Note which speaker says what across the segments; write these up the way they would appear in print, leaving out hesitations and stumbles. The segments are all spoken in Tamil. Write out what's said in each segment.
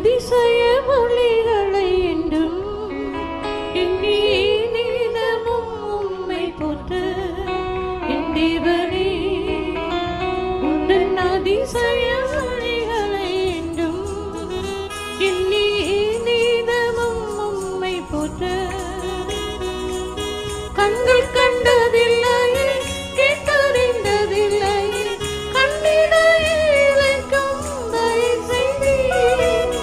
Speaker 1: அதிசய மொழிகளை என்றும் எண்ணி நீதமும் உம்மை போற்ற என் தேவனே உந்தன் அதிசய மொழிகளை என்றும் எண்ணி நீதமும் உம்மை போற்ற கண்கள் கண்டதில்லையே கேட்டறிந்ததில்லையே கண்ணிட இழைக்கும் தயை செய்தீர்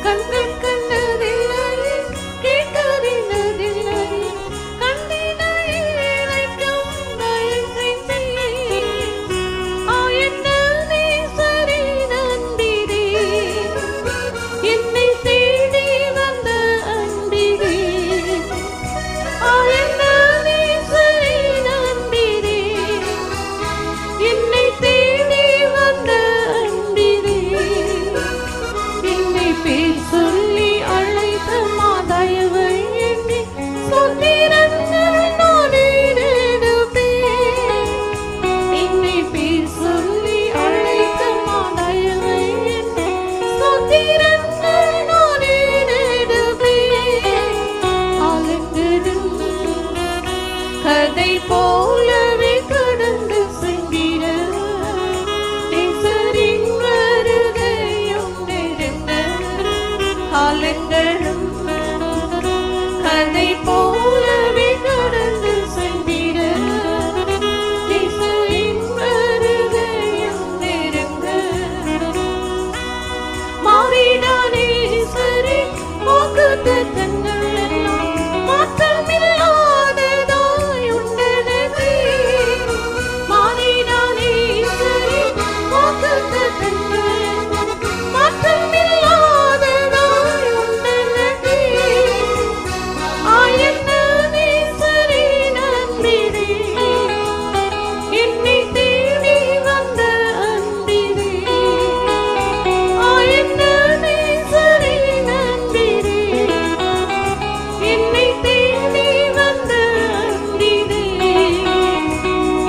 Speaker 1: கண்கள் கண்டதில்லையே கேட்டறிந்ததில்லையே கண்ணிட இழைக்கும் தயை செய்தீர் ஆயன்ன நேசரே நன்றிரே என்னை தேடி வந்த அன்பிரே ஆயன்ன என்னை தேடி வந்த அன்பிரே என்னை பேர் சொல்லி அழைத்த மாதயவை எண்ணி சொத்திரங்கள் நான் எடுப்பேன் என்னை பேர் சொல்லி அழைத்த மாதயவை எண்ணி சொத்திரங்கள் நான் எடுப்பேன் அலங்கரும் கதை போலவே கடந்து சென்றிட நேசரின் வருகையும் நெருங்க காலங்களும் கதை போலவே கடந்து சென்றிட நேசரின் வருகையும் நெருங்க மாறிடா நேசரின் வாக்குத்தத்தங்கள் எல்லாம் மாற்றமில்லாததாய் உண்டனவே மாறிடா நேசரின் வாக்குத்தத்தங்கள் எல்லாம் மாற்றமில்லாததாய் உண்டனவே ஆயன்ன நேசரின் அன்பிரே என்னை தேடி வந்த அன்பிரே ஆயன்ன நேசரின் அன்பிரே என்னை தேடி வந்த அன்பிரே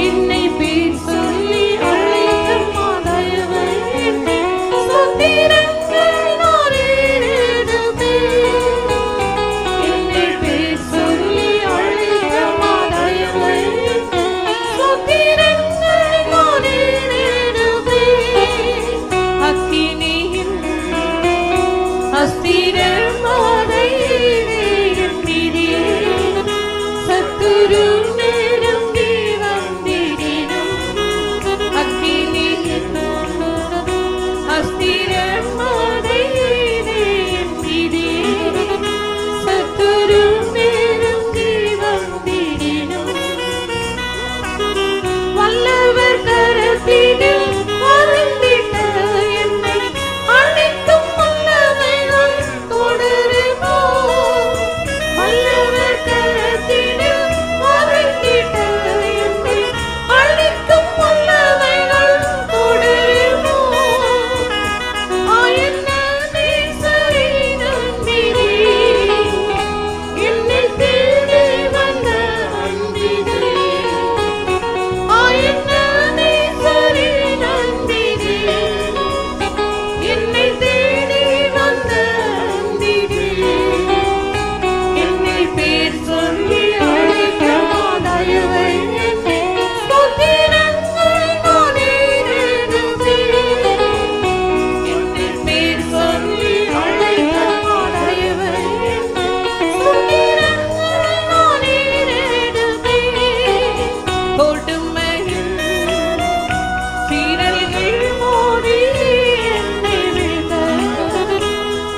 Speaker 1: என்னை பேர் சொல்லி அழைத்த மாதயவை எண்ணி சொத்திரங்கள் நான் எடுப்பேன் என்னை பேர் சொல்லி அழைத்த மாதயவை எண்ணி சொத்திரங்கள் நான் எடுப்பேன் அக்கினியில் அஸ்திரமானை எம்பிரே சத்துரு நெருங்கி வந்திடினும் அக்கினியில் அஸ்திரமானை எம்பிரே சத்துரு நெருங்கி வந்திடினும் வல்லவர் கரத்தினில் அருந்திட்ட என்னை அனைத்தும் வல்லமைகள் தொடருமோ வல்லவர் கரத்தினில் அருந்திட்ட என்னை அனைத்தும் வல்லமைகள் தொடருமோ ஆயன்ன நேசரின் அன்பிரே என்னை தேடி வந்த அன்பிரே ஆயன்ன நேசரின் அன்பிரே என்னை தேடி வந்த அன்பிரே என்னை பேர் சொல்லி அழைத்த மாதயவை எண்ணி சொத்திரங்கள் நான் எடுப்பேன் என்னை பேர் சொல்லி அழைத்த மாதயவை எண்ணி சொத்திரங்கள் நான் எடுப்பேன் கொடுமையில் சீரல்கள் மோதி என்னை வீழ்த்த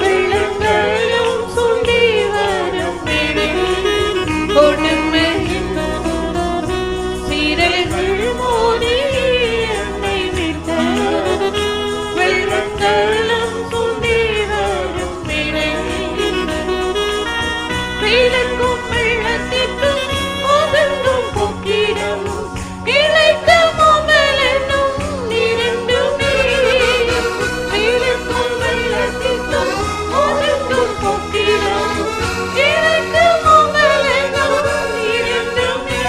Speaker 1: வெள்ளங்களும் சுண்டி வரும் வேளையில் கொடுமையில் சீரல்கள் மோதி என்னை வீழ்த்த வெள்ளங்களும் சுண்டி வரும் வேளையில் வெயிலுக்கும் வெள்ளத்திற்கும் ஒதுங்கும் போக்கிடமும் இழைத்த மோமலனும் இரண்டுமே வெயிலுக்கும் வெள்ளத்திற்கும் ஒதுங்கும் போக்கிடமும் இழைத்த மோமலனும் இரண்டுமே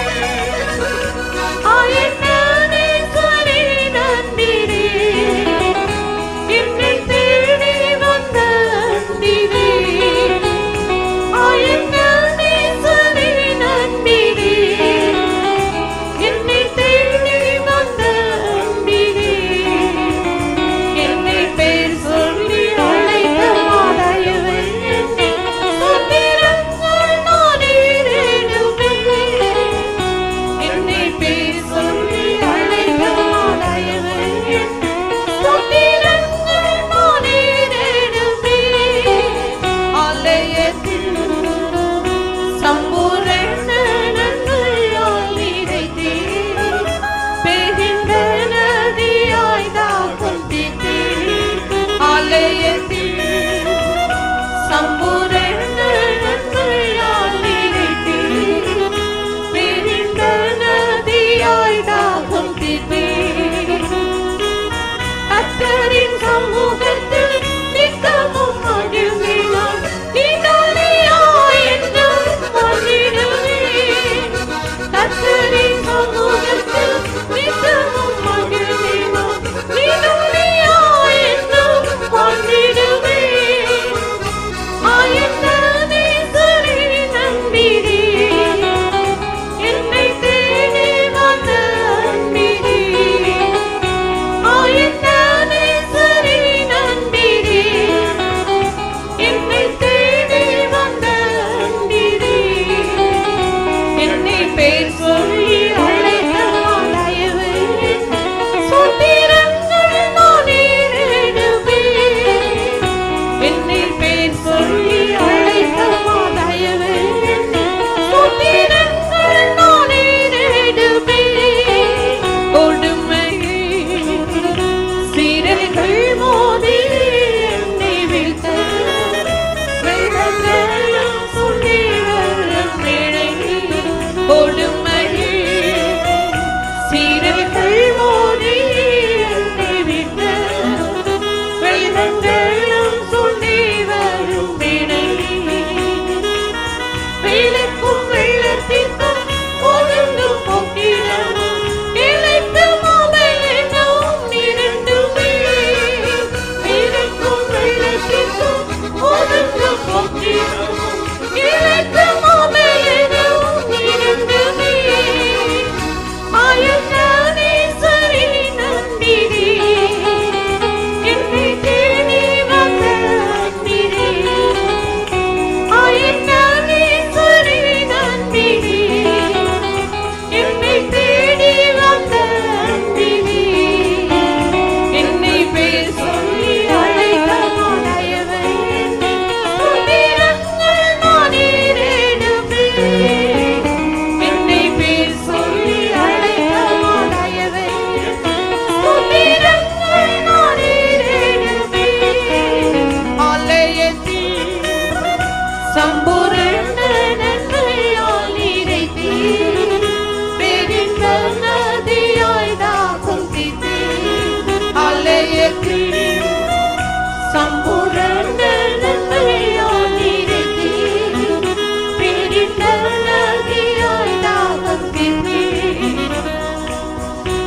Speaker 1: ஆயன்ன நேசரின் அன்பிரே என்னை சமூகத்தில் நித்தமும் மகிழ்ந்தினான். நீதானியாய் என்றும் வாழ்ந்திடுவேன். கர்த்தரின் சமூகத்தில் நித்தமும் மகிழ்ந்தினான். நீதானியாய் என்றும் வாழ்ந்திடுவேன். ஆயத்த நேசரே நம்பினே, என்னை தேடி வந்த அன்பினே. ஆயத்த நேசரே நம்பினே, என்னை தேடி வந்த அன்பினே. என்னை பேர் சொல்லி அழைத்த தயவு, சூத்திரங்கள் நான் ஏறெடுப்பேன். என்னை பேர் சொல்லி அழைத்த தயவு, சூத்திரங்கள் நான் ஏறெடுப்பேன். கொடுமையில் சீரர்கள் மோதி என்னை வீழ்த்த, வெள்ளங்களும் சொல்லி வரும் வேளை. கொடுமையில் சீரர்கள் மோதி என்னை வீழ்த்த, வெள்ளங்களும் சொல்லி வரும் வேளை. வெயிலுக்கும் வெள்ளத்திற்கும் ஒழுங்கும் போக்கிடமும் இழைத்து மோதலினும் இரண்டுமே. வெயிலுக்கும் வெள்ளத்திற்கும் ஒழுங்கும் போக்கிடமும் இழைத்து மோதலினும் இரண்டுமே. ஆயத்த நேசரே நம்பினே, என்னை தேடி வந்த அன்பினே. ஆயத்த நேசரே நம்பினே, என்னை தேடி வந்த அன்பினே. என்னை பேர் சொல்லி அழைத்த தயவை, சூத்திரங்கள் நான் ஏறெடுப்பேன். என்னை பேர் சொல்லி அழைத்த தயவை, சூத்திரங்கள் நான் ஏறெடுப்பேன். ஆலயத்தில் சம்பூரண நன்மையால் நிறைத்தீர். பெரிந்த நதியாய் தாகம் தீர்த்தீர். ஆலயத்தில் சம்பூரண நன்மையால் நிறைத்தீர். பெரிந்த நதியாய் தாகம் தீர்த்தீர்.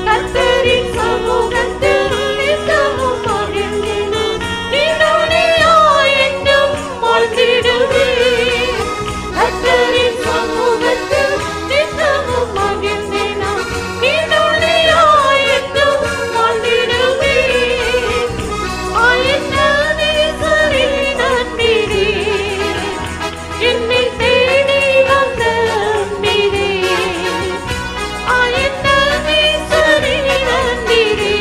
Speaker 1: கர்த்தரின் சமூகத்தில் நித்தமும் மகிழ்ந்தினான். நீதானியாய் என்றும் வாழ்ந்திடுவேன். கர்த்தரின் சமூகத்தில் நித்தமும் மகிழ்ந்தினான். நீதானியாய் என்றும் வாழ்ந்திடுவேன். ஆயத்த நேசரே நம்பினே, என்னை தேடி வந்த அன்பினே. ஆயத்த நேசரே நம்பினே,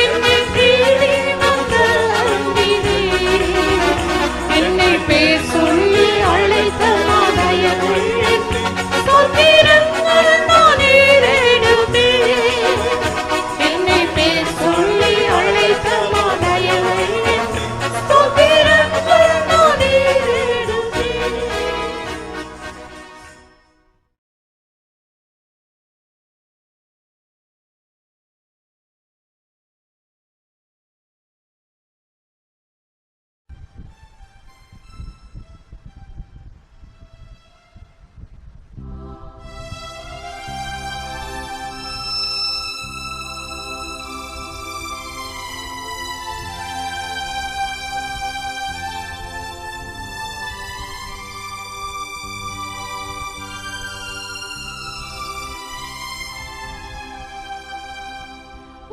Speaker 1: என்னை தேடி வந்த அன்பினே. என்னை பேர் சொல்லி அழைத்த தயவு, சூத்திரங்கள் நான் ஏறெடுப்பேன். என்னை பேர் சொல்லி அழைத்த தயவு, சூத்திரங்கள் நான் ஏறெடுப்பேன்.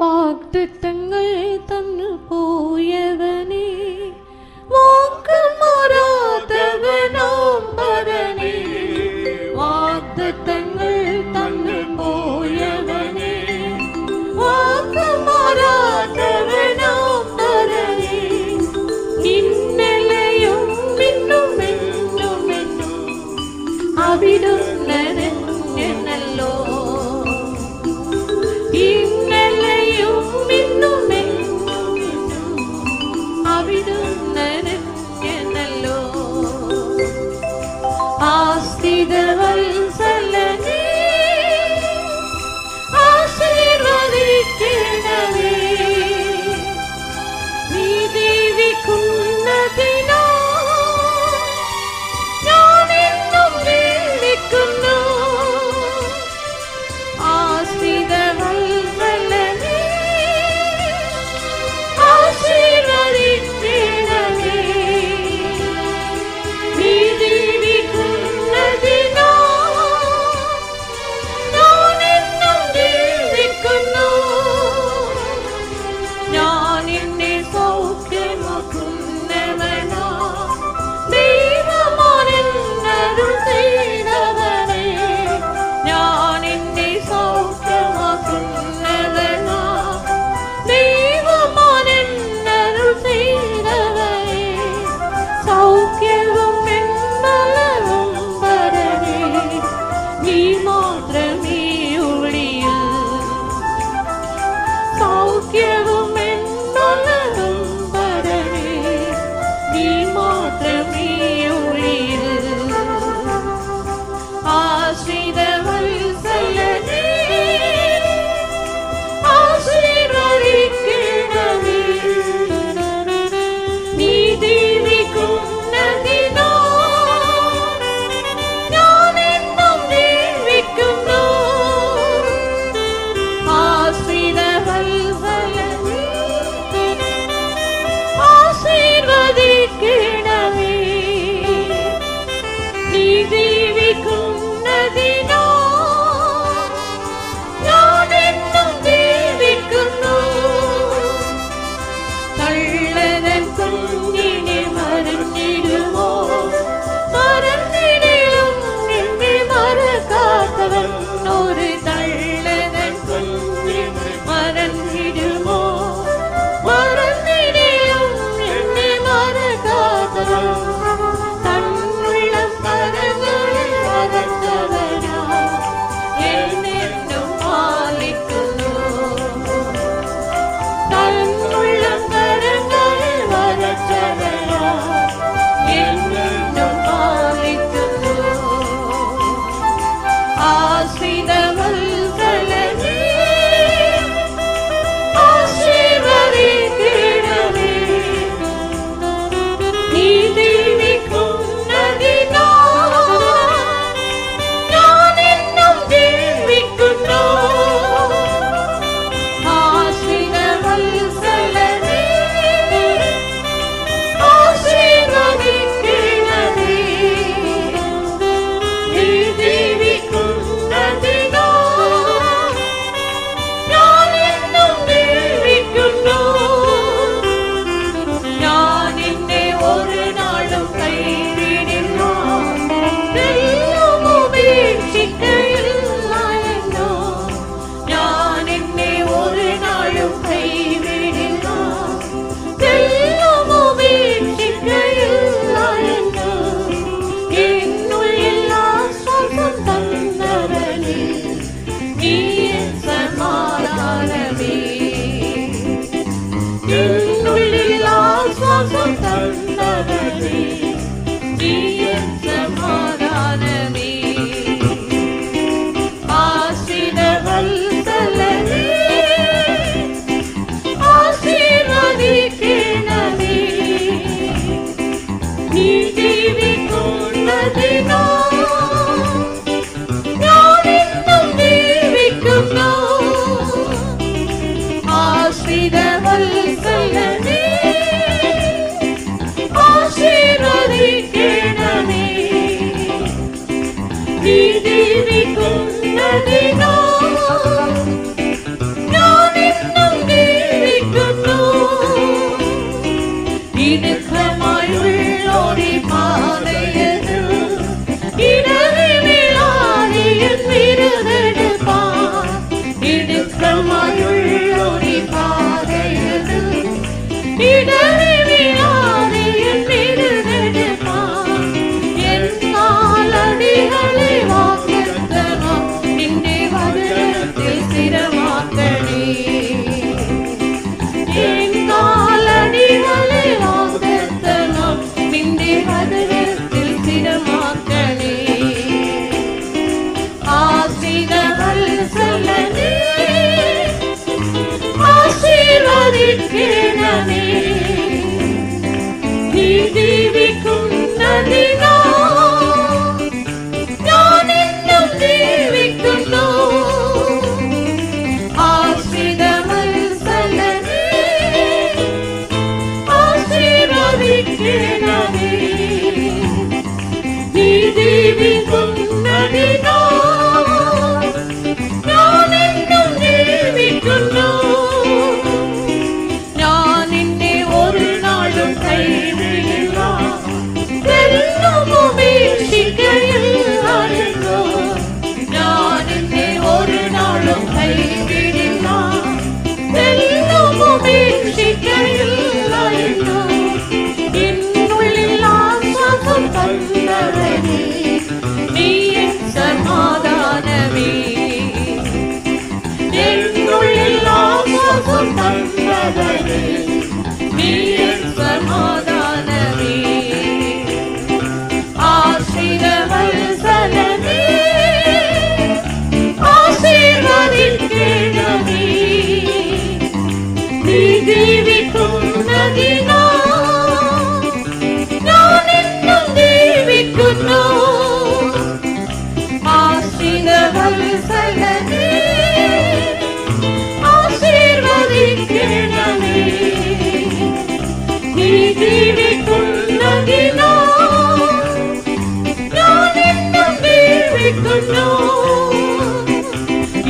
Speaker 1: வாக்குத்தத்தங்கள் தந்து போயவனே, வாக்கு மாறாதவனாம் பரனே. வாக்குத்தத்தங்கள் தந்து போயவனே, வாக்கு மாறாதவனாம் பரனே. இன்னலையும் இன்னும் இன்னும் இன்னும் அவிடும் நனல்லோ. இன்னலையும் இன்னும் இன்னும் அவிடும் நனல்லோ. ஆஸ்தித வல்சலனே, ஆசீர்வதிக்கிடவே കുഞ്ഞിനെ മറന്നിടുമോ? മറന്നിടും എന്നെ മറക്കാത്തവൻ ഒരു തള്ളകൻ കുഞ്ഞിനെ മറന്നിടുമോ? മറന്നിടും എന്നെ മറക്കാത്തവൻ തന്നുള്ള കരങ്ങളിൽ വരച്ചവനാ എന്നെന്നും പാലിക്കുന്നു. തന്നുള്ള കരങ്ങളിൽ വരച്ചവനാ എന്നെന്നും പാലിക്കുന്നു. ആശ്രിതവത്സലനേ ആശീർവദിക്കണമേ. നീ ജീവിക്കുന്നതിനാൽ ഞാനെന്നും ജീവിക്കുന്നു. ആശ്രിതവത്സലനേ ആശീർവദിക്കണമേ. നീ ജീവിക്കുന്നതിനാൽ ഞാനെന്നും ജീവിക്കുന്നു. ഞാൻ നിന്നെ ഒരു നാളും കൈവിടില്ല, എല്ലാം ഉപേക്ഷിക്കയില്ല എന്നോ. ഞാൻ നിന്നെ ഒരു നാളും കൈവിടില്ല, എല്ലാം ഉപേക്ഷിക്കയില്ല എന്നോ. എന്നുള്ളിൽ ആശ്വാസം തന്നവനേ, നീ എൻ സമാധാനമേ. എന്നുള്ളിൽ ആശ്വാസം തന്നവനേ, നീ എൻ സമാധാനമേ. ആശ്രിതവത്സലനേ ആശീർവദിക്കണമേ. നീ ജീവിക്കുന്നതിനാൽ ഞാനെന്നും ജീവിക്കുന്നു. ആശ്രിതവത്സലനേ ആശീർവദിക്കണമേ. നീ ജീവിക്കുന്നതിനാൽ ഞാനെന്നും ജീവിക്കുന്നു. ഇടുക്കമായുള്ളോടി പാതയത് ഇടറിവിടാതെ എൻ വിരുതെടുപ്പാൻ. ഇടുക്കമായുള്ളോടി പാതയത് ഇടറിവിടാതെ എൻ വിരുതെടുപ്പാൻ. എൻ കാലടികളെ വാഗ്ദത്തം നിന്റെ വചനത്തിൽ സ്ഥിരമാക്കണേ. എൻ കാലടികളെ വാഗ്ദത്തം നിന്റെ വചനത്തിൽ സ്ഥിരമാക്കണേ. ആശ്രിതവത്സലനേ ആശീർവദിക്കണമേ. നീ ജീവിക്കുന്നതിനാൽ ഞാനെന്നും ജീവിക്കുന്നു. ആശ്രിതവത്സലനേ ആശീർവദിക്കണമേ. നീ ജീവിക്കുന്നതിനാൽ ഞാനെന്നും ജീവിക്കുന്നു. ഞാൻ നിന്നെ ഒരു നാളും കൈവിടില്ല, എല്ലാം ഉപേക്ഷിക്കയില്ല എന്നോ. ഞാൻ നിന്നെ ഒരു നാളും കൈവിടില്ല, എല്ലാം ഉപേക്ഷിക്കയില്ല എന്നോ. എന്നുള്ളിൽ ആശ്വാസം തന്നവനേ, നീ എൻ സമാധാനമേ. എന്നുള്ളിൽ ആശ്വാസം തന്നവനേ, നീ എൻ സമാധാനമേ. ആശ്രിതവത്സലനേ ആശീർവദിക്കണമേ. നീ ജീവിക്കുന്നതിനാൽ ഞാനെന്നും ജീവിക്കുന്നു. ആശ്രിതവത്സലനേ ആശീർവദിക്കണമേ. നീ ജീവിക്കുന്നതിനാൽ ഞാനെന്നും ജീവിക്കുന്നു.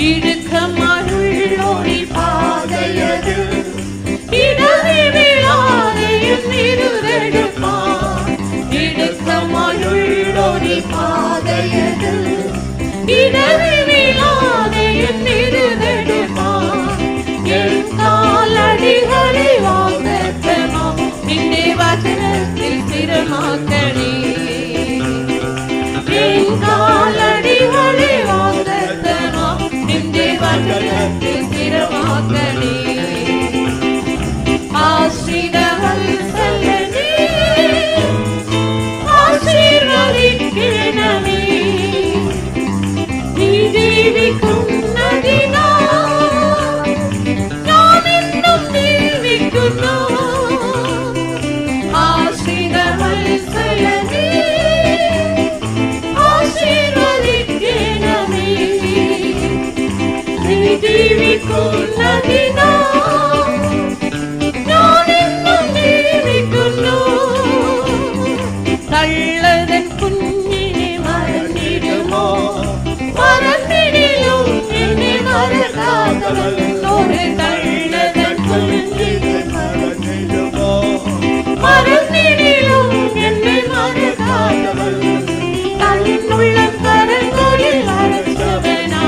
Speaker 1: ഇടുക്കമായുള്ളോടി പാതയത് ഇടറിവിടാതെ എൻ அதிசயமே ஆசீர்வதிக்கணுமே நீ ஜீவிக்கும் நதினா நான் இன்னும் ஜீவிக்கணும் தள்ளதன் குஞ்சினை மறந்திடுமோ மறந்திடிலும் என்னை மறக்காதவள் ஒரு தள்ளதன் குஞ்சினை மறந்திடுமோ மறந்திடிலும் என்னை மறக்காதவள் தன்னுள்ள கரங்களில் அழைத்தவனா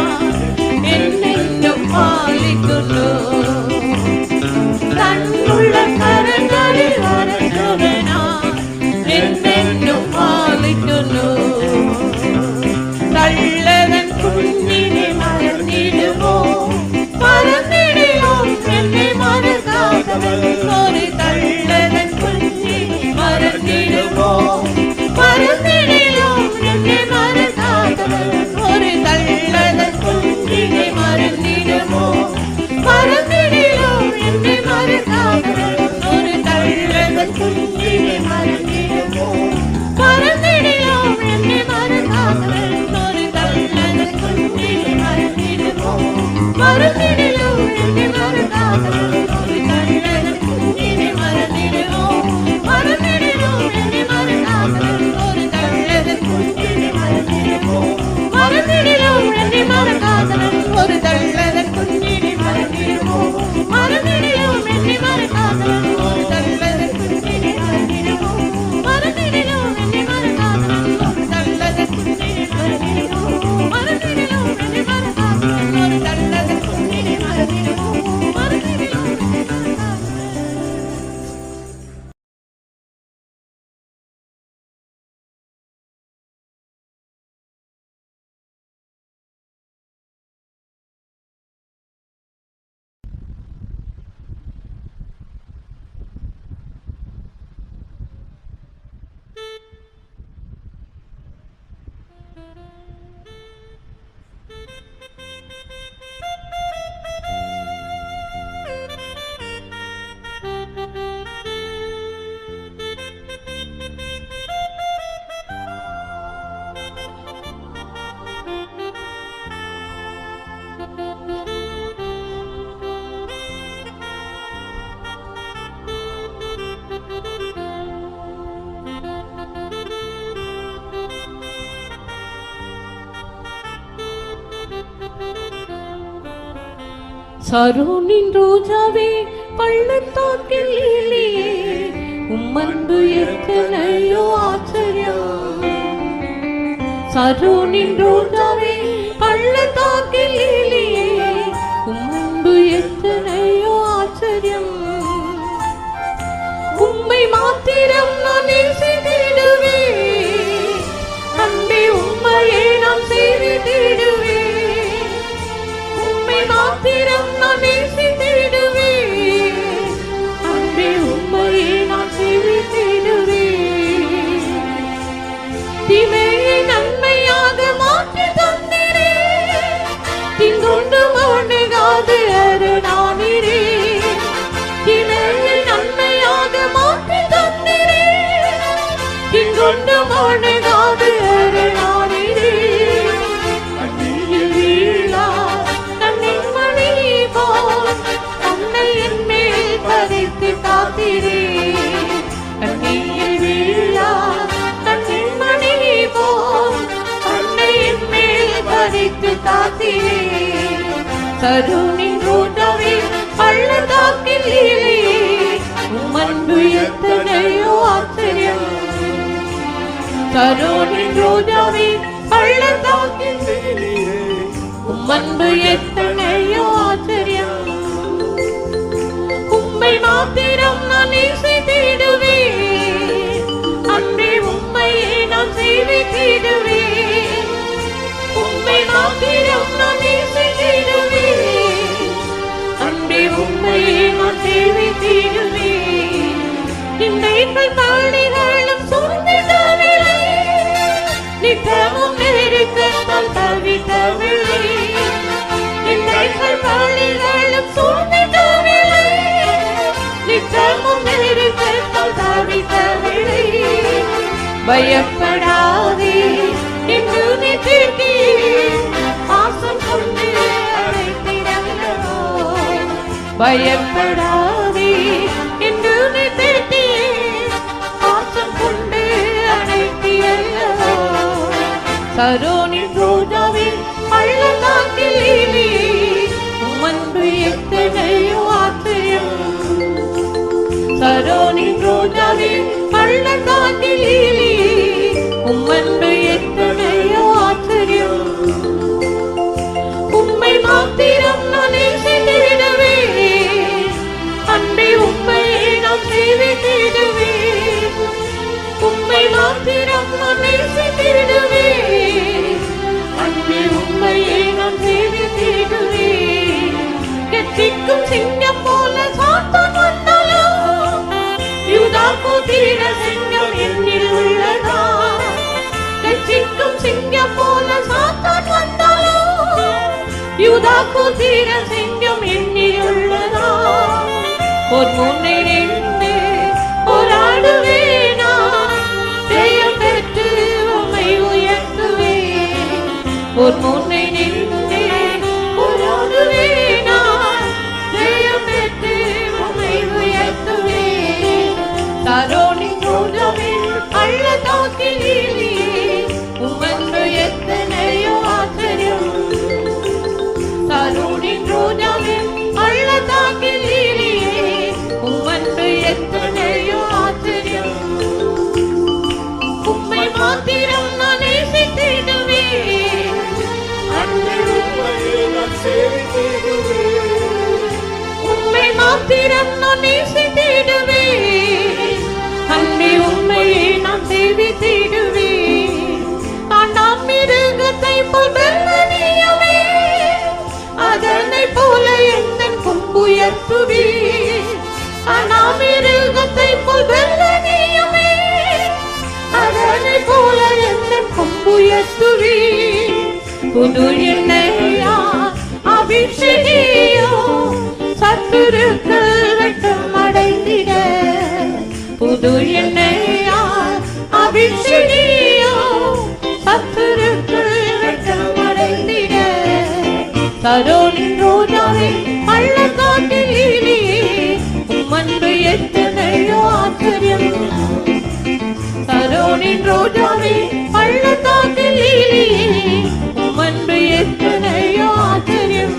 Speaker 1: என்னென்னும் பாலிக்கணும் தன்னுள்ள கரங்களில் அழைத்தவனா என்னென்னும் பாலிக்கணும் தள்ளதன் குஞ்சினை மறந்திடுமோ மறந்திடிலும் என்னை மறக்காதவள் ஒரு தள்ளதன் குஞ்சினை மறந்திடுமோ மறந்திடிலும் என்னை மறக்காதவள் ஒரு தள்ளதன் குஞ்சினை மறந்திடுமோ மறந்திடிலும் என்னை மறக்காதவள் ஒரு தள்ளதன் குஞ்சினை மறந்திடுமோ மறந்திடிலும் என்னை மறக்காதவள் ஒரு தள்ளதன் குஞ்சினை மறந்திடுமோ மறந்திடிலும் என்னை மறக்காதவள் ஒரு தள்ளதன் குஞ்சினை மறந்திடுமோ மறந்திடிலும் என்னை மறக்காதவள் ஒரு தள்ளதன் குஞ்சினை மறந்திடுமோ மறந்திடிலும் என்னை மறக்காதவள் ஒரு தள்ளதன் குஞ்சினை மறந்திடுமோ மறந்திடிலும் என்னை மறக்காதவள் ஒரு தள்ளதன் குஞ்சினை மறந்திடுமோ மறந்திடிலும் என்னை மறக்காதவள் ஒரு தள்ளதன் குஞ்சினை மறந்திடுமோ மறந்திடிலும் என்னை மறக்காதவள் ஒரு தள்ளதன் குஞ்சினை மறந்திடுமோ மறந்திடிலும் என்னை சரோனின் ரோஜாவே பள்ளத்தாக்கில் லீலியே உம்மன்பு எத்தனையோ ஆச்சரியம் சரோனின் ரோஜாவே பள்ளத்தாக்கில் லீலியே உம்மன்பு எத்தனையோ ஆச்சரியம் உம்மை மாத்திரம் நான் நேசித்திடுவேன் அன்பே உம்மையே நான் சேவித்திடுவேன் உம்மை மாத்திரம் நான் நேசித்திடுவேன் அன்பே உம்மையே நான் சேவித்திடுவேன் தீமையை நன்மையாக மாற்றி தந்திரே திங்கொண்டு மௌனகாது அருணானிரே தீமையை நன்மையாக மாற்றி தந்திரே திங்கொண்டு மௌனகாது அருணானிரே காத்திரே கண்ணீர் வீழா கண்ணின் மணி போல் கண்ணையின் மேல் பதித்து காத்திரே சரோனின் ரோஜாவே பள்ளத்தாக்கில் லீலியே உம்மன்பு எத்தனையோ ஆச்சரியம் சரோனின் ரோஜாவே பள்ளத்தாக்கில் லீலியே உம்மன்பு எத்தனையோ ஆச்சரியம் உம்மை மாத்திரம் நான் நேசித்திடுவேன் அன்பே உம்மையே நான் சேவித்திடுவேன் உம்மை மாத்திரம் நான் நேசித்திடுவேன் அன்பே உம்மையே நான் சேவித்திடுவேன் இன்றைகள் தாளிகளும் சூழ்ந்திடவில்லை நித்தமும் நெருக்கத்தால் தவித்தவில்லை இன்றைகள் தாளிகளும் சூழ்ந்திடவில்லை நித்தமும் பயப்படாதே என்று நீ தீர்த்தீர் பாசம் கொண்டு அழைத்திடவோ பயப்படாதே என்று நீ தீர்த்தீர் பாசம் கொண்டு அழைத்திடவோ சரோனின் ரோஜாவில் பள்ளத்தாக்கிலே உம்மன்பு எத்தனையோ ஆச்சரியம் சரோனின் ரோஜாவில் பள்ளத்தாக்கிலே உம்மன்பு எத்தனையோ ஆச்சரியம் உம்மை மாத்திரம் நான் நேசித்திடவே அன்பே உம்மையே நான் சேவித்திடவே உம்மை மாத்திரம் நான் நேசித்திடவே அன்பே உம்மையே நான் சேவித்திடவே கெட்டிக்கும் சிங்கம் போல சாத்தான் வந்தாலும் யூதா கோத்திர சிங்கம் என்னில் உள்ளதா கெட்டிக்கும் சிங்கம் போல சாத்தான் வந்தாலும் யூதா கோத்திர சிங்கம் என்னில் உள்ளதா ஒரு முன்னே நின்று போராடுவேனா ஜெயம் பெற்று உம்மை உயர்த்துவேன் ஒரு முன்னே நின்று போராடுவேனா ஜெயம் பெற்று உம்மை உயர்த்துவேன் சரோனின் ரோஜாவில் பள்ளத்தாக்கிலே உம்மன்பு எத்தனையோ ஆச்சரியம் சரோனின் ரோஜாவில் பள்ளத்தாக்கிலே உம்மன்பு எத்தனையோ ஆச்சரியம் உம்மை மாத்திரம் நான் நேசித்திடுவேன் அன்பே உம்மையே நான் சேவித்திடுவேன் உம்மை மாத்திரம் நான் நேசித்திடுவேன் அன்பே உம்மையே நான் சேவித்திடுவேன் நான் மிருகத்தை போல் வெள்ளனியவே அதனை போல எந்தன் கொம்புயர்த்துவேன் மிருகத்தை போல் வெள்ளனியவே அதனை போல எந்தன் கொம்புயர்த்துவேன் புது எண்ணெயா அபிஷேகியோ சத்துருக்கள் வெட்கம் அடைந்திட புது எண்ணெயா அபிஷேகியோ சத்துருக்கள் வெட்கம் அடைந்திட சரோனின் ரோஜாவில் பள்ளத்தாக்கிலே உம்மன்பு எத்தனையோ ஆச்சரியம் சரோனின் ரோஜாவில் பள்ளத்தாக்கிலே உம்மன்பு எத்தனையோ ஆச்சரியம்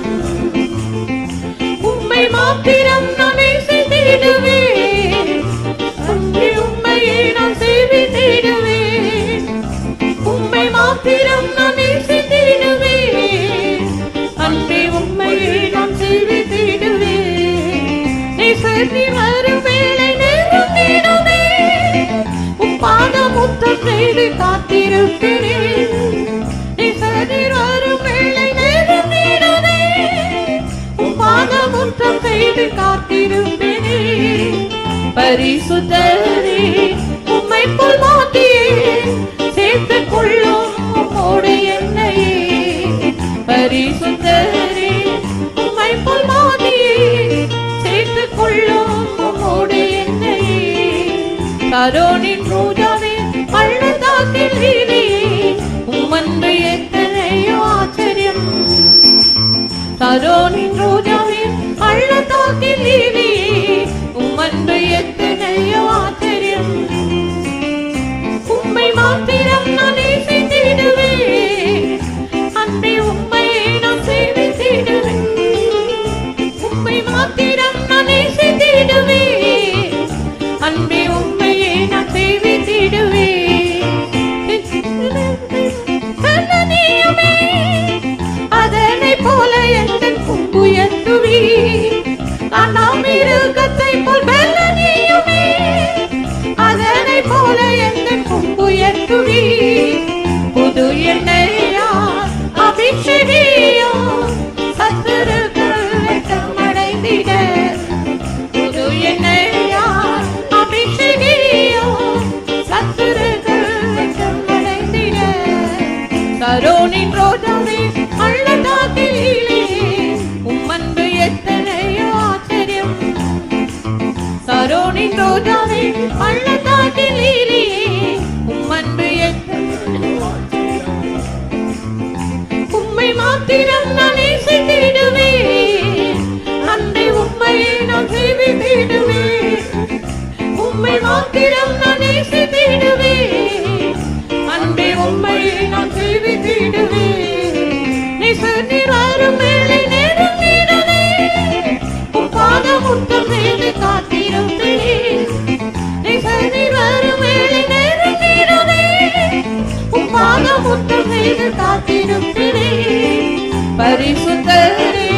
Speaker 1: உம்மை மாத்திரம் நான் நேசித்திடுவேன் அன்பே உம்மையே நான் சேவித்திடுவேன் உம்மை மாத்திரம் நான் நேசித்திடுவேன் அன்பே உம்மையே நான் சேவித்திடுவேன் நேசத்தி வரும் வேளை நெருங்கிடுமே உம் பாதம் முத்தம் செய்து காத்திருக்கிறேன் நேசத்தி வரும் வேளை நெருங்கிடுமே உம் பாதம் முத்தம் செய்து காத்திருப்பேன் பரிசுத்தரே உம்மை போல் மாத்தியே சேர்த்துக் கொள்ளும் உம்மோடு என்னையே பரிசுத்தரே உம்மை போல் மாத்தியே சேர்த்துக் கொள்ளும் உம்மோடு என்னையே சரோனின் ரோஜாவில் பள்ளத்தாக்கிலே உம்மன்பு எத்தனையோ ஆச்சரியம் சரோனின் ரோஜாவில் பள்ளத்தாக்கிலே உம்மன்பு எத்தனையோ ஆச்சரியம் உம்மை மாத்திரம் நான் நேசித்திடுவேன் அன்பே உம்மையே நான் சேவித்திடுவேன் உம்மை மாத்திரம் நான் நேசித்திடுவேன் அன்பே உம்மையே நான் சேவித்திடுவேன் அதனை போல எந்தன் கொம்புயர்த்துவேன் நான் மிருகத்தை போல் வெள்ளனியுமே அதனை போல எந்தன் கொம்புயர்த்துவேன் புது எண்ணெயா அபிஷேகியோ சத்துருக்கள் வெட்கம் அடைந்திட புது எண்ணெயா அபிஷேகியோ சத்துருக்கள் வெட்கம் அடைந்திட சரோனின் ரோஜாவில் பள்ளத்தாக்கிலே உம்மன்பு எத்தனையோ ஆச்சரியம் சரோனின் ரோஜாவில் பள்ளத்தாக்கிலே உம்மன்பு உம்மை மாத்திரம் நான் நேசித்திடுவேன். அன்பே உம்மை நான் சேவித்திடுவேன். நேசநீர் வரும் வேளை நெருங்கிடுவேன். உம் பாதமுத்தம் செய்து காத்திருப்பேன். நேசநீர் வரும் வேளை நெருங்கிடுவேன். உம் பாதமுத்தம் செய்து காத்திருப்பேன். பரிசுத்தரே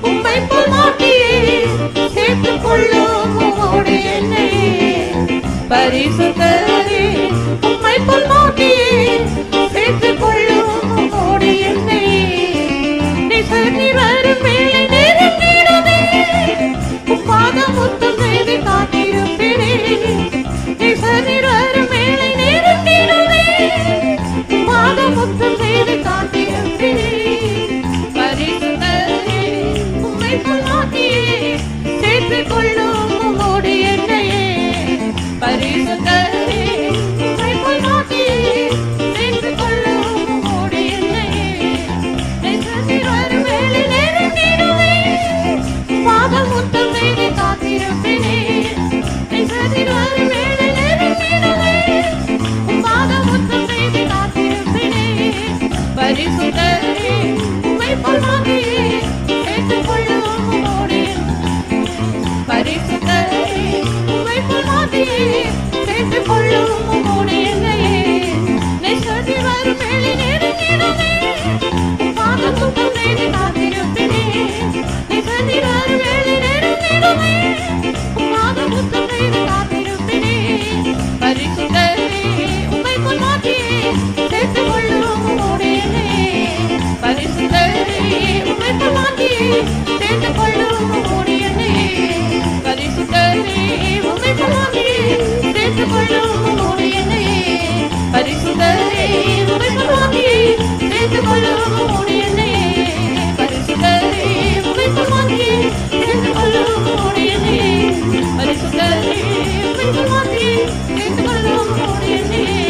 Speaker 1: உம்மை போல் மாட்டியே சேர்த்துக் கொள்ளும் உம்மோடு என்னை. பரிசுத்தரே உம்மை போல் மாட்டியே சேர்த்துக் கொள்ளும் உம்மோடு என்னை. நேசநீர் வரும் வேளை நெருங்கிடுவேன். உம் பாதமுத்தம் செய்து காத்திருப்பேனே. நேசநீர் வரும் வேளை நெருங்கிடுவேன். உம் பாதமுத்தம் செய்து காத்திருப்பேனே. பரிசுத்தரே உம்மை போல் மாட்டியே சேர்த்துக் கொள்ளும் உம்மோடு என்னையே. பரிசுத்தரே உம்மை போல் மாட்டியே சேர்த்துக் கொள்ளும் உம்மோடு என்னையே. நேசநீர் வரும் வேளை நெருங்கிடுவேன். பாதமுத்தம் செய்து காத்திருப்பேனே. நேசநீர் வரும் வேளை நெருங்கிடுவேன். பாதமுத்தம் செய்து காத்திருப்பேனே. பரிசுத்தரே உம்மை போல் மாட்டியே சேர்த்துக் கொள்ளும் உம்மோடு பரிசுத்தரே உம்மை போல் மாட்டியே சேர்த்துக் கொள்ளும் உம்மோடு என்னையே. நேசநீர் வரும் வேளை நெருங்கிடுவேன். பாதமுத்தம் செய்து காத்திருப்பேனே. நேசநீர் வரும் வேளை நெருங்கிடுவேன். பாதமுத்தம் செய்து காத்திருப்பேனே. பரிசுத்தரே உம்மை போல் மாட்டியே சேர்த்துக் கொள்ளும் உம்மோடு என்னையே. பரிசுத்தரே உம்மை போல் மாட்டியே சேர்த்துக் கொள்ளும் உம்மோடு என்னையே. பரிசுத்தரே உம்மை போல் மாட்டியே சேர்த்துக் கொள்ளும் உம்மோடு என்னையே. பரிசுத்தரே உம்மை போல் மாட்டியே சேர்த்துக் கொள்ளும் உம்மோடு என்னையே. பரிசுத்தரே உம்மை போல் மாட்டியே சேர்த்துக் கொள்ளும் உம்மோடு என்னையே. பரிசுத்தரே உம்மை போல் மாட்டியே சேர்த்துக் கொள்ளும் உம்மோடு என்னையே.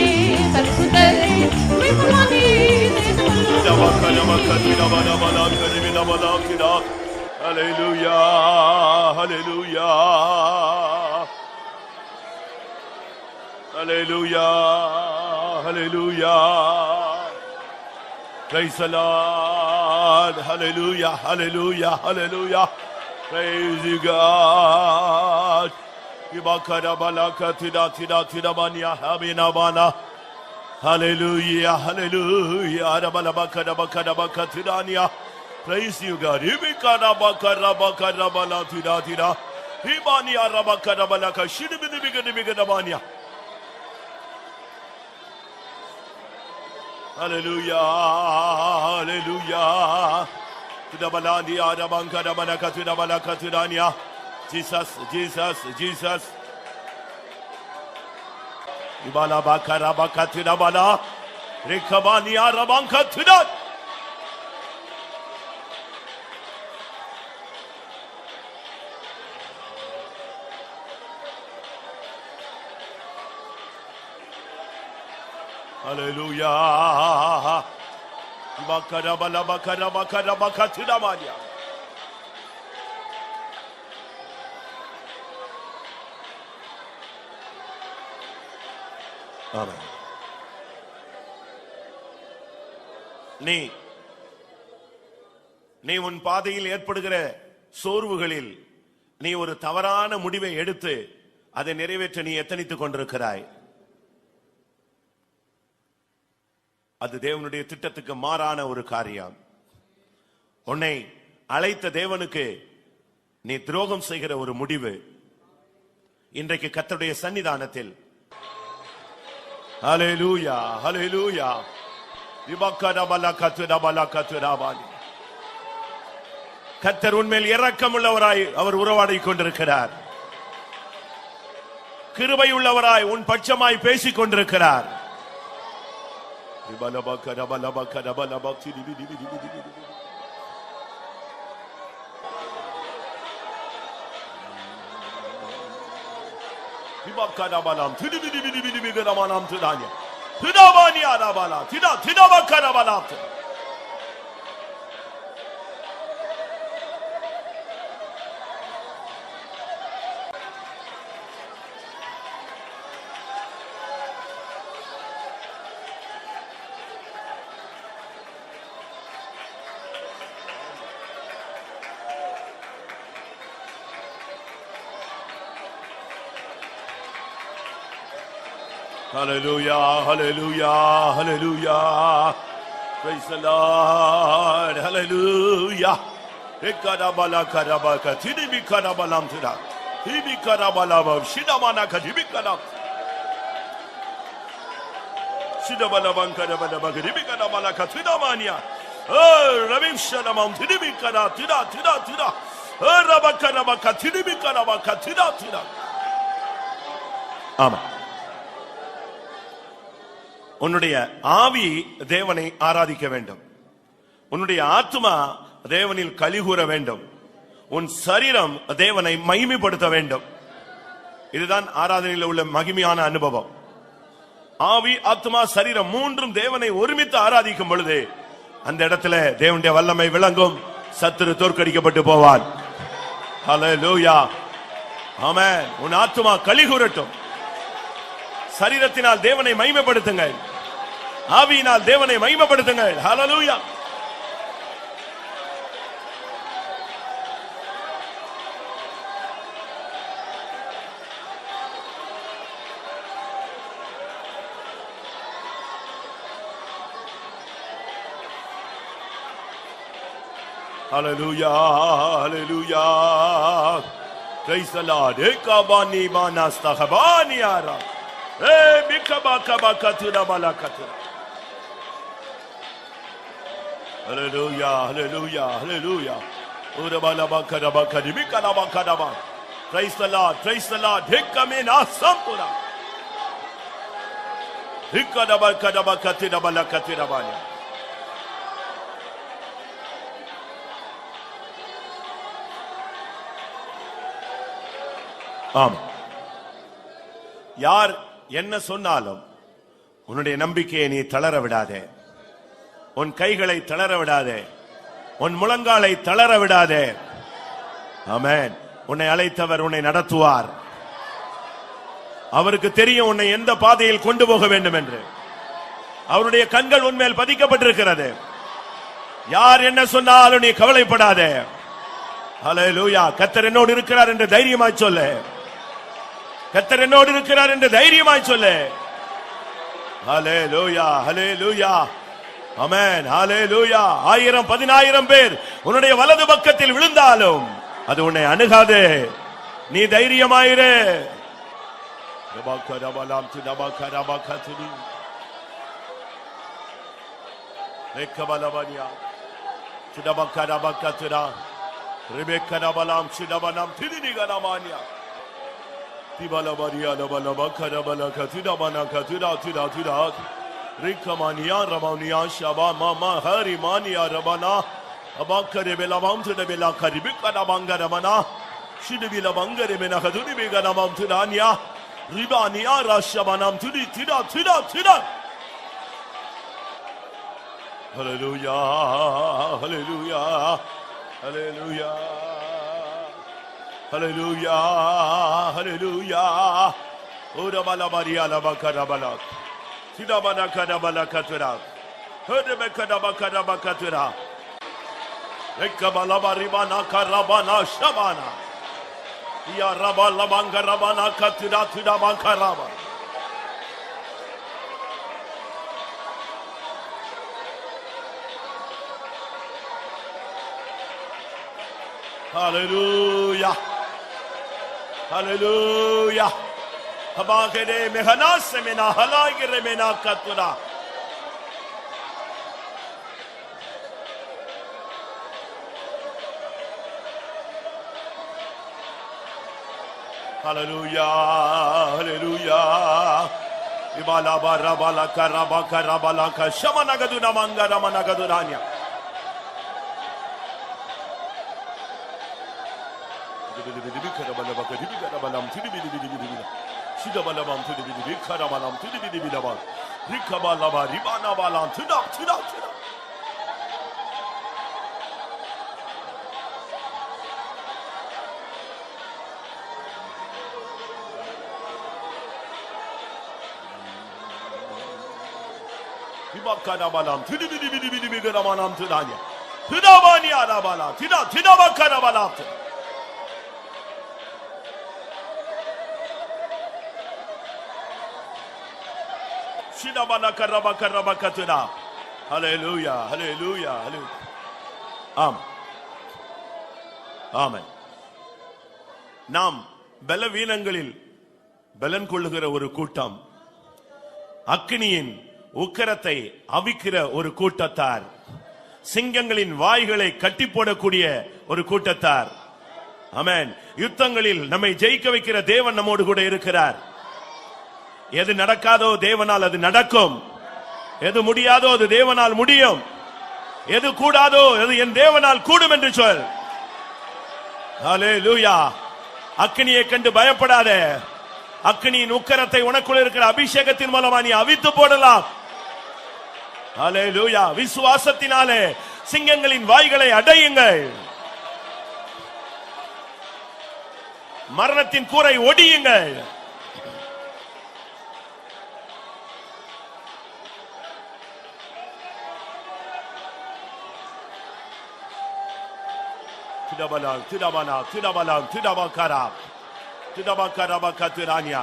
Speaker 1: பரிசுத்தரே உம்மை போல் மாட்டியே சேர்த்துக் கொள்ளும்.
Speaker 2: Hallelujah, hallelujah, hallelujah, hallelujah. Praise the Lord, hallelujah, hallelujah, hallelujah. Praise you, God. Ibakara balaka tida tida tida mania habina bana. Hallelujah, hallelujah. Arabala bakara bakara bakatidania. Praise you, God. Ibikara bakara bakara bala tida tida. Ibani arabakara balaka shidibini bigani bigana mania. Hallelujah, hallelujah. Tida balandi arabakara balaka tida balaka tidania. Jesus, Jesus, Jesus. Ibala bakara bakatida bala. Rekabani arabakatida. Hallelujah. Bakara bala bakara bakara bakatida mania. Amen. நீ உன் பாதையில் ஏற்படுகிற சோர்வுகளில் நீ ஒரு தவறான முடிவை எடுத்து அதை நிறைவேற்ற நீ எத்தனித்துக் கொண்டிருக்கிறாய். அது தேவனுடைய திட்டத்துக்கு மாறான ஒரு காரியம். உன்னை அழைத்த தேவனுக்கு நீ துரோகம் செய்கிற ஒரு முடிவு இன்றைக்கு கர்த்தருடைய சன்னிதானத்தில். ஹல்லேலூயா, ஹல்லேலூயா. கர்த்தர் உன்மேல் இரக்கமுள்ளவராய் அவர் உறவாடிக் கொண்டிருக்கிறார். கிருபை உள்ளவராய் உன் பட்சமாய் பேசிக் கொண்டிருக்கிறார். Hallelujah, hallelujah, hallelujah. Praise the Lord, hallelujah. Ekadabala kadabaka tidibi kadabalam tida. Hibi kadabalaba shidamana kadibi kadab. Shidabalaban kadabala kadibi kadabala katidamania. Oh, Rabim shadamam tidibi kada tida tida tida. Oh, rabakadabaka tidibi kadabaka tida tida. Amen. உன்னுடைய ஆவி தேவனை ஆராதிக்க வேண்டும். உன்னுடைய ஆத்மா தேவனில் களிகூர வேண்டும். உன் சரீரம் தேவனை மகிமைப்படுத்த வேண்டும். இதுதான் ஆராதனையில் உள்ள மகிமையான அனுபவம். ஆவி, ஆத்மா, சரீரம் மூன்றும் தேவனை ஒருமித்து ஆராதிக்கும் பொழுது அந்த இடத்துல தேவனுடைய வல்லமை விளங்கும். சத்துரு தோற்கடிக்கப்பட்டு போவான். ஹல்லேலூயா, ஆமென். உன் ஆத்மா களிகூரட்டும். சரீரத்தினால் தேவனை மகிமைப்படுத்துங்கள். ஆவியினால் தேவனை மகிமைப்படுத்துங்கள். ஹல்லேலூயா. Hallelujah, hallelujah. Praise the Lord. Ekabani manasta khabani ara. Bikabakabakatuna balakatuna. Hallelujah, hallelujah, hallelujah. Urabalabakadabakadibikadabakadaba. Praise the Lord, praise the Lord. Hikamina sampura. Hikadabakadabakatina balakatina banya. ஆம். யார் என்ன சொன்னாலும் உன்னுடைய நம்பிக்கையை நீ தளர விடாதே. உன் கைகளை தளர விடாதே. உன் முழங்காலை தளர விடாதே. ஆமென். உன்னை அழைத்தவர் உன்னை நடத்துவார். அவருக்கு தெரியும் உன்னை எந்த பாதையில் கொண்டு போக வேண்டும் என்று. அவருடைய கண்கள் உன்மேல் பதிக்கப்பட்டிருக்கிறது. யார் என்ன சொன்னாலும் நீ கவலைப்படாதே. ஹல்லேலூயா. கர்த்தர் என்னோடு இருக்கிறார் என்று தைரியமாய் சொல்லு. கர்த்தர் என்னோடு இருக்கிறார் என்று தைரியமாய் சொல்லு. ஹல்லேலூயா, ஹல்லேலூயா, ஆமென், ஹல்லேலூயா. 1000 10000 பேர் உன்னுடைய வலது பக்கத்தில் விழுந்தாலும் அது உன்னை அணுகாது. நீ தைரியமாயிரு. ரபகரபலாம் திதபகரபகதுனி ரெக்கபலவனியா திதபகரபகதுரா ரெபெக்கரபலாம் சிதபனம் திதினிகரமானியா திபலவரியா லபலபகரபலகதிதபனகதிதா ரிக்கமானியா ரமனியா ஷபா மமா ஹரிமானியா ரபனா அபக்கரபலமம் திதபல கரிபிக்கரபங்கரமனா சிதபில பங்கரமெனகதுனிபிகரமம் திதானியா ரிபானியா ராஷபனம் திதி திதா திதா திதா. ஹல்லேலூயா, ஹல்லேலூயா, ஹல்லேலூயா, ஹல்லேலூயா, ஹல்லேலூயா. ஓரபல மரியால பக்கரபல சிதபன கரபல கத்ரா ஹதப கரப கரப கத்ரா ரெக்கபல பரிபனா கரபனா ஷபானா யா ரபல பங்கரபனா கத்ரா திதா பங்கரபா. Hallelujah, hallelujah. Habagere mehana semena halagere mena katura. Hallelujah, hallelujah. Ibala barabala karaba karabala kashamana gaduna mangara managaduranya. Hallelujah, hallelujah, hallelujah. ஆமென். நாம் பலவீனங்களில் பலன் கொள்ளுகிற ஒரு கூட்டம், அக்கினியின் உக்கிரத்தை அவிக்கிற ஒரு கூட்டத்தார், சிங்கங்களின் வாய்களை கட்டி போடக்கூடிய ஒரு கூட்டத்தார். ஆமென். யுத்தங்களில் நம்மை ஜெயிக்க வைக்கிற தேவன் நம்மோடு கூட இருக்கிறார். எது நடக்காதோ தேவனால் அது நடக்கும், எது முடியாதோ அது தேவனால் முடியும், எது கூடாதோ அது என் தேவனால் கூடும் என்று சொல். ஹல்லேலூயா. அக்கினியை கண்டு பயப்படாதே. அக்கினியின் உக்கிரத்தை உனக்குள்ள இருக்கிற அபிஷேகத்தின் மூலமா நீ அவித்து போடலாம். ஹல்லேலூயா. விசுவாசத்தினாலே சிங்கங்களின் வாய்களை அடையுங்கள். மரணத்தின் கூரை ஒடியுங்கள். Tidabalang, tidabana, tidabalang, tidabakara, tidabakara bakatiranya,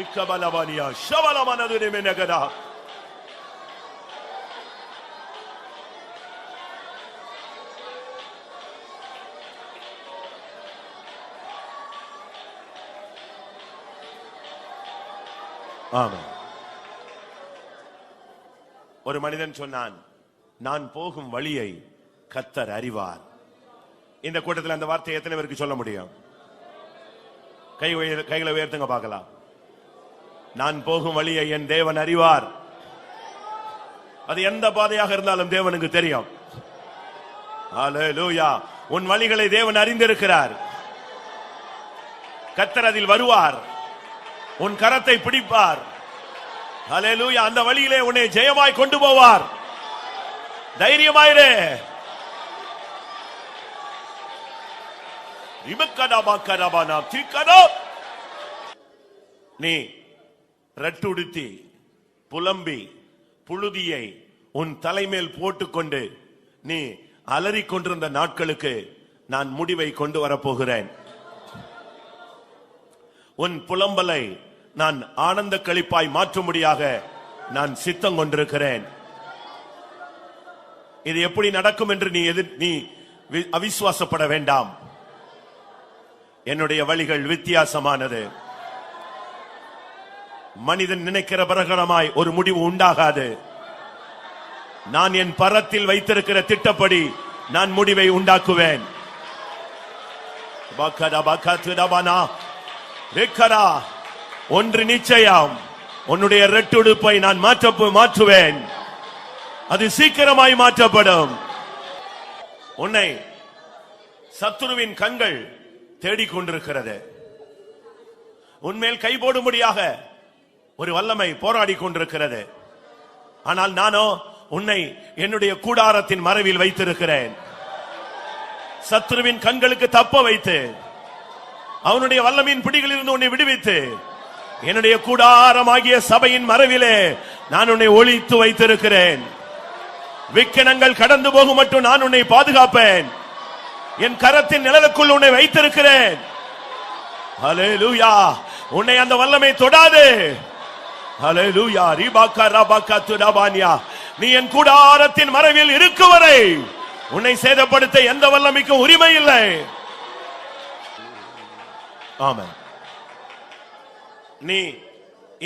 Speaker 2: ikabalabania, shabalamana dunemenegada. ஆமென். ஒரு மனிதன் சொன்னான், நான் போகும் வழியை கர்த்தர் அறிவார். இந்த கூட்டத்தில் அந்த வார்த்தையை எத்தனை பேருக்கு சொல்ல முடியும்? கைகளை உயர்த்துங்க பார்க்கலாம். நான் போகும் வழியை என் தேவன் அறிவார். அது எந்த பாதையாக இருந்தாலும் தேவனுக்கு தெரியும். ஹல்லேலூயா. உன் வழிகளை தேவன் அறிந்திருக்கிறார். கர்த்தர் அதில் வருவார், உன் கரத்தை பிடிப்பார். ஹல்லேலூயா. அந்த வழியிலே உன்னை ஜெயமாய் கொண்டு போவார். தைரியமாயிரு. நீ ரட்டுடுத்தி புலம்பி புழுதியை உன் தலைமேல் போட்டுக்கொண்டு நீ அலறிக் கொண்டிருந்த நாட்களுக்கு நான் முடிவை கொண்டு வரப்போகிறேன். உன் புலம்பலை நான் ஆனந்த களிப்பாய் மாற்றும்படியாக நான் சித்தம் கொண்டிருக்கிறேன். இது எப்படி நடக்கும் என்று நீ அவிசுவாசப்பட வேண்டாம். என்னுடைய வழிகள் வித்தியாசமானது. மனிதன் நினைக்கிற பிரகாரமாய் ஒரு முடிவு உண்டாகாது. நான் என் பரத்தில் வைத்திருக்கிற திட்டப்படி நான் முடிவை உண்டாக்குவேன். ஒன்று நிச்சயம், உன்னுடைய ரெட்டுடுப்பை நான் மாற்றுவேன். அது சீக்கிரமாய் மாற்றப்படும். உன்னை சத்துருவின் கண்கள் தேடிக்கொண்டிருக்கிறது. உன்மேல் கை போடும்படியாக ஒரு வல்லமை போராடி கொண்டிருக்கிறது. ஆனால் நானோ உன்னை என்னுடைய கூடாரத்தின் மறைவில் வைத்திருக்கிறேன். சத்துருவின் கண்களுக்கு தப்ப வைத்து அவனுடைய வல்லமையின் பிடிகளில் இருந்து உன்னை விடுவித்து என்னுடைய கூடாரமாகிய சபையின் மறைவிலே நான் உன்னை ஒளித்து வைத்திருக்கிறேன். விக்கினங்கள் கடந்து போகும் மட்டும் நான் உன்னை பாதுகாப்பேன். என் கரத்தின் நிழலுக்குள் உன்னை வைத்திருக்கிறேன். ஹல்லேலூயா. உன்னை அந்த வல்லமை தொடாது. ஹல்லேலூயா. ரிபாகா ரபாகா துடாபானியா. நீ என் கூடாரத்தின் மறைவில் இருக்கும் வரை உன்னை சேதப்படுத்த எந்த வல்லமைக்கும் உரிமை இல்லை. ஆமென். நீ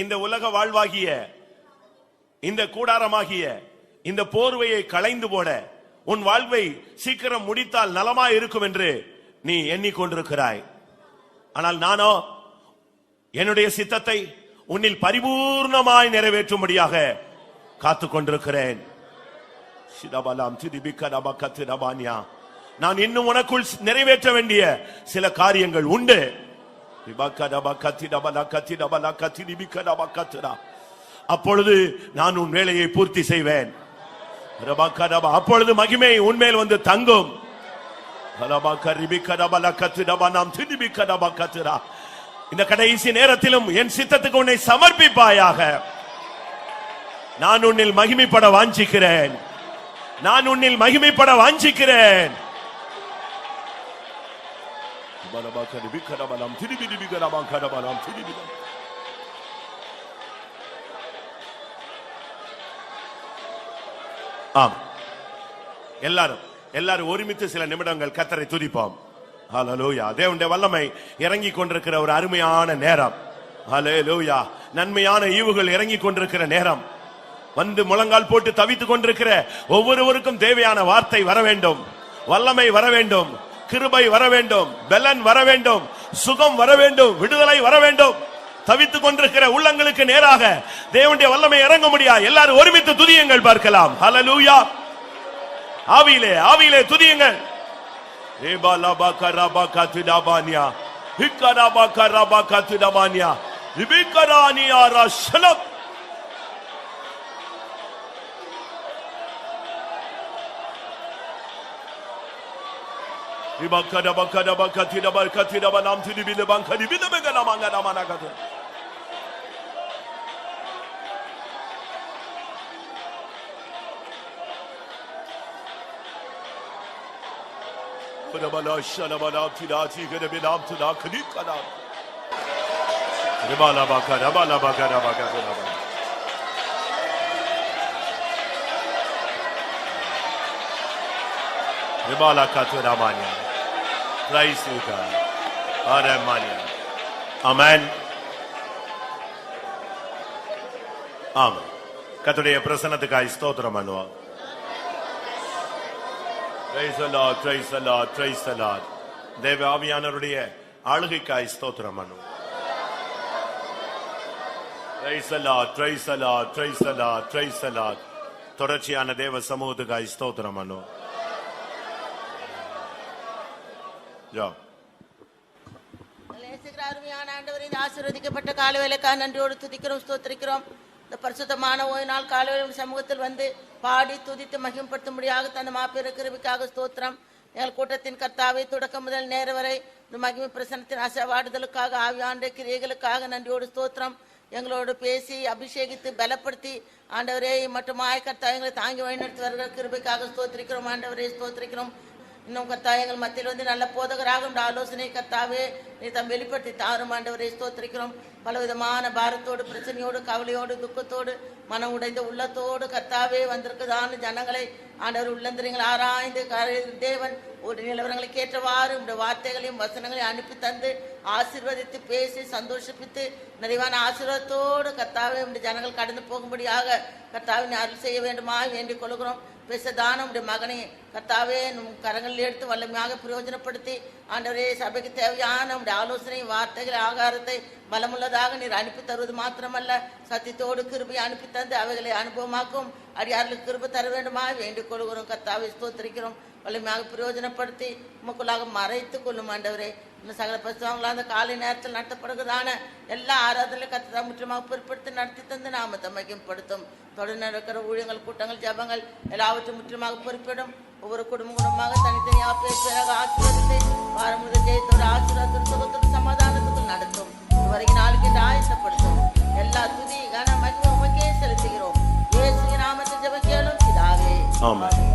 Speaker 2: இந்த உலக வாழ்வாகிய இந்த கூடாரமாகிய இந்த போர்வையை களைந்து போட உன் வாழ்வை சீக்கிரம் முடித்தால் நலமாய் இருக்கும் என்று நீ எண்ணிக்கொண்டிருக்கிறாய். ஆனால் நானோ என்னுடைய சித்தத்தை உன்னில் பரிபூர்ணமாய் நிறைவேற்றும்படியாக காத்துக் கொண்டிருக்கிறேன். நான் இன்னும் உனக்குள் நிறைவேற்ற வேண்டிய சில காரியங்கள் உண்டு. அப்பொழுது நான் உன் வேலையை பூர்த்தி செய்வேன். அப்பொழுது மகிமை உன்மேல் வந்து தங்கும். இந்த கடைசி நேரத்திலும் என் சித்தத்துக்கு உன்னை சமர்ப்பிப்பாயாக. நான் உன்னில் மகிமைப்பட வாஞ்சிக்கிறேன். நான் உன்னில் மகிமைப்பட வாஞ்சிக்கிறேன். ஆம், எல்லாரும் ஒருமித்து சில நிமிடங்கள் கர்த்தரை துதிப்போம். ஹல்லேலூயா. தேவனுடைய வல்லமை இறங்கி கொண்டிருக்கிற ஒரு அருமையான நேரம். ஹல்லேலூயா. நன்மையான ஈவுகள் இறங்கி கொண்டிருக்கிற நேரம். வந்து முழங்கால் போட்டு தவித்துக் கொண்டிருக்கிற ஒவ்வொருவருக்கும் தேவையான வார்த்தை வர வேண்டும், வல்லமை வர வேண்டும், கிருபை வர வேண்டும், பலன் வர வேண்டும், சுகம் வர வேண்டும், விடுதலை வர வேண்டும். தவித்துக் கொண்டிருக்கிற உள்ளங்களுக்கு நேராக தேவனுடைய வல்லமை இறங்க முடியாது. எல்லாரும் ஒருமித்து துதியுங்கள் பார்க்கலாம். ஹல்லேலூயா. ஆவியிலே துதியுங்கள். Praise you, God. Amen. Amen. Amen. கர்த்தருடைய பிரசன்னத்துக்காய் ஸ்தோத்திரம் பண்ணுவோம். Praise the Lord, praise the Lord, praise the Lord. தேவ ஆவியானவருடைய ஆளுகைக்காய் ஸ்தோத்திரம் பண்ணுவோம். Praise the Lord, praise the Lord, praise the Lord, praise the Lord. தொடர்ச்சியான தேவ சமூகத்துக்காய் ஸ்தோத்திரம் பண்ணுவோம்.
Speaker 3: அருமையான ஆண்டவரே, இந்த ஆசீர்வதிக்கப்பட்ட காலவேளைக்காக நன்றியோடு துதிக்கிறோம், ஸ்தோத்திரிக்கிறோம். இந்த பரிசுத்தமான ஓய்வு நாள் காலவேளை சமூகத்தில் வந்து பாடி துதித்து மகிமைப்படுத்தும்படியாக தந்த மாபெரும் கிருபைக்காக ஸ்தோத்திரம். எங்கள் கூட்டத்தின் கர்த்தாவே, தொடக்கம் முதல் நேர வரை இந்த மகிமை பிரசன்னத்தின் அசைவாடுதலுக்காக ஆவியாண்ட கிரியைகளுக்காக நன்றியோடு ஸ்தோத்திரம். எங்களோடு பேசி அபிஷேகித்து பலப்படுத்தி ஆண்டவரே மட்டுமாய் கர்த்தா எங்களை தாங்கி வழிநடத்தி வருகிற கிருபைக்காக ஸ்தோத்திரிக்கிறோம். ஆண்டவரே ஸ்தோத்திரிக்கிறோம். இன்னும் கர்த்தா எங்கள் மத்தியில் வந்து நல்ல போதகராக உள்ள ஆலோசனை கர்த்தாவே நீ தம் வெளிப்படுத்தி தாரும். ஆண்டவரை ஸ்தோத்திரிக்கிறோம். பலவிதமான பாரத்தோடு, பிரச்சனையோடு, கவலையோடு, துக்கத்தோடு, மனம் உடைந்த உள்ளத்தோடு கர்த்தாவே வந்திருக்குதான ஜனங்களை ஆண்டவர் உள்ளந்திரங்கள் ஆராய்ந்து தேவன் ஒரு நிலவரங்களுக்கு ஏற்றவாறு உடைய வார்த்தைகளையும் வசனங்களையும் அனுப்பி தந்து ஆசீர்வதித்து பேசி சந்தோஷிப்பித்து நிறைவான ஆசீர்வாதத்தோடு கர்த்தாவே உடைய ஜனங்கள் கடந்து போகும்படியாக கர்த்தாவின் அருள் செய்ய வேண்டுமா வேண்டிக் கொள்கிறோம். பேசதான உடைய மகனை கர்த்தாவே கரங்களில் எடுத்து வல்லமையாக பிரயோஜனப்படுத்தி ஆண்டவரே சபைக்கு தேவையான உடைய ஆலோசனை, வார்த்தைகள், ஆகாரத்தை பலமுள்ளதாக நீர் அனுப்பி தருவது மாத்திரமல்ல, சத்தியத்தோடு கிருபை அனுப்பி தந்து அவைகளை அனுபவமாக்கும் அடியார்களுக்கு கிருபை தர வேண்டுமா வேண்டிக் கொள்கிறோம். கர்த்தாவை ஸ்தோத்திரிக்கிறோம். வலிமையாக பிரயோஜனப்படுத்தி உமக்குள்ளாக மறைத்து கொள்ளும் ஆண்டவரே. இன்னும் சகல பசுவாங்களா அந்த காலை நேரத்தில் நடத்தப்படுகிறதான எல்லா ஆராதனையும் கர்த்தா முற்றிலுமாக பொருட்படுத்தி நடத்தி தந்து நாமத்தை மகிமைப்படுத்தும். தொடர்ந்து நடக்கிற ஊழியங்கள், கூட்டங்கள், ஜபங்கள் எல்லாவற்றும் முற்றிலுமாக பொறுப்பிடும். ஒவ்வொரு குடும்பமாக தனித்தனியாக பேராக ஆசீர்வாதத்தை வாரம் முதல் ஜெயத்தோடு ஆசீர்வாதத்தோடு சுகத்தோடு சமாதானத்துக்கு நடத்தும். இதுவரைக்கும் நாளுக்கு ஆயத்தப்படுத்தும். எல்லா துதி கன மகிமை உமக்கே செலுத்துகிறோம். இயேசுவின் நாமத்தில் ஜெபம் கேளும் பிதாவே. ஆமென்.